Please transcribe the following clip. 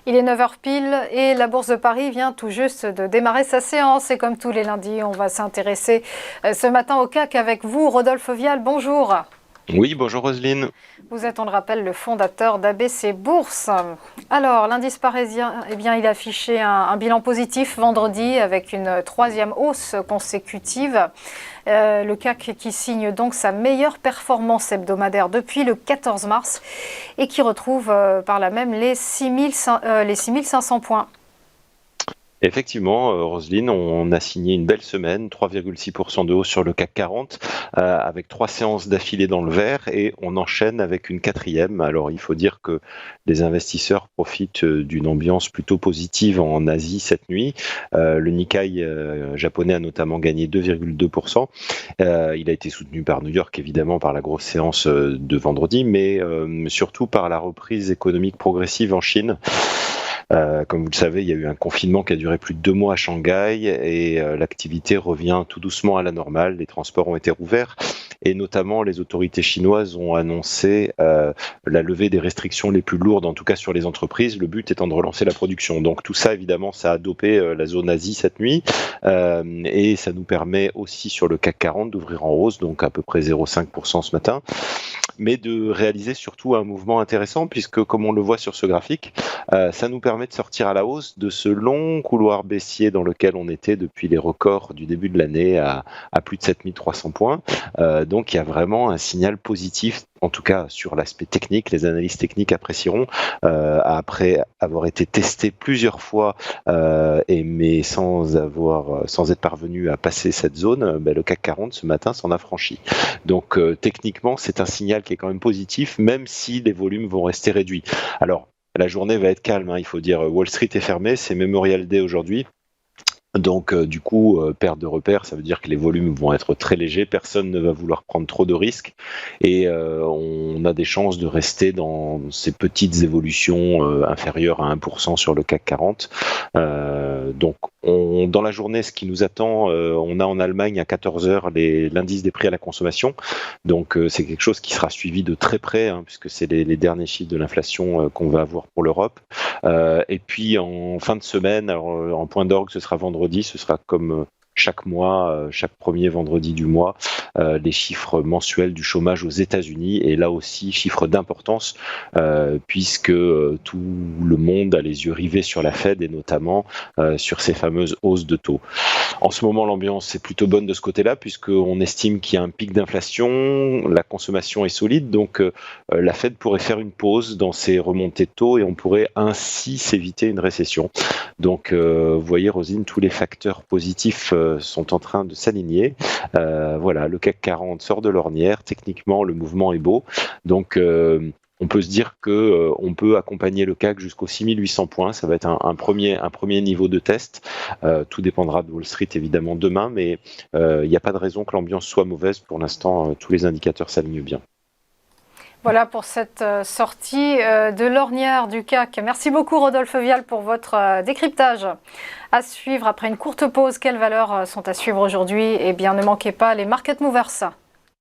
Il est 9 heures pile et la Bourse de Paris vient tout juste de démarrer sa séance. Et comme tous les lundis, on va s'intéresser ce matin au CAC avec vous, Rodolphe Vial. Bonjour. Oui, bonjour Roselyne. Vous êtes, on le rappelle, le fondateur d'ABC Bourse. Alors, l'indice parisien, il a affiché un bilan positif vendredi avec une troisième hausse consécutive. Le CAC qui signe donc sa meilleure performance hebdomadaire depuis le 14 mars et qui retrouve par là même les 6500 points. Effectivement, Roselyne, on a signé une belle semaine, 3,6% de hausse sur le CAC 40, avec 3 séances d'affilée dans le vert et on enchaîne avec une quatrième. Alors il faut dire que les investisseurs profitent d'une ambiance plutôt positive en Asie cette nuit. Le Nikkei japonais a notamment gagné 2,2%. Il a été soutenu par New York, évidemment, par la grosse séance de vendredi, mais surtout par la reprise économique progressive en Chine. Comme vous le savez, il y a eu un confinement qui a duré plus de 2 mois à Shanghai et l'activité revient tout doucement à la normale. Les transports ont été rouverts et notamment les autorités chinoises ont annoncé la levée des restrictions les plus lourdes, en tout cas sur les entreprises, le but étant de relancer la production. Donc tout ça, évidemment, ça a dopé la zone Asie cette nuit et ça nous permet aussi sur le CAC 40 d'ouvrir en hausse, donc à peu près 0,5% ce matin, mais de réaliser surtout un mouvement intéressant puisque, comme on le voit sur ce graphique, ça nous permet de sortir à la hausse de ce long couloir baissier dans lequel on était depuis les records du début de l'année à plus de 7300 points. Donc il y a vraiment un signal positif, en tout cas sur l'aspect technique. Les analystes techniques apprécieront, après avoir été testé plusieurs fois, mais sans être parvenu à passer cette zone, le CAC 40 ce matin s'en a franchi. Donc techniquement, c'est un signal qui est quand même positif, même si les volumes vont rester réduits. Alors, la journée va être calme, il faut dire. Wall Street est fermé, c'est Memorial Day aujourd'hui. Donc du coup, perte de repères, ça veut dire que les volumes vont être très légers, personne ne va vouloir prendre trop de risques et on a des chances de rester dans ces petites évolutions inférieures à 1% sur le CAC 40. Donc dans la journée, ce qui nous attend, on a en Allemagne à 14 heures l'indice des prix à la consommation. Donc c'est quelque chose qui sera suivi de très près, puisque c'est les derniers chiffres de l'inflation qu'on va avoir pour l'Europe. Et puis en fin de semaine, alors, en point d'orgue, ce sera vendredi, ce sera comme chaque mois, chaque premier vendredi du mois, les chiffres mensuels du chômage aux États-Unis, et là aussi chiffres d'importance, puisque tout le monde a les yeux rivés sur la Fed et notamment sur ces fameuses hausses de taux. En ce moment, l'ambiance est plutôt bonne de ce côté-là, puisqu'on estime qu'il y a un pic d'inflation, la consommation est solide, donc la Fed pourrait faire une pause dans ses remontées de taux et on pourrait ainsi s'éviter une récession. Donc vous voyez, Rosine, tous les facteurs positifs sont en train de s'aligner. Voilà, le CAC 40 sort de l'ornière, techniquement le mouvement est beau, donc on peut se dire que on peut accompagner le CAC jusqu'aux 6800 points. Ça va être un premier niveau de test. Tout dépendra de Wall Street évidemment demain, mais il n'y a pas de raison que l'ambiance soit mauvaise. Pour l'instant, tous les indicateurs s'alignent bien. Voilà pour cette sortie de l'ornière du CAC. Merci beaucoup Rodolphe Vial pour votre décryptage. À suivre après une courte pause, quelles valeurs sont à suivre aujourd'hui? Eh bien, ne manquez pas les Market Movers.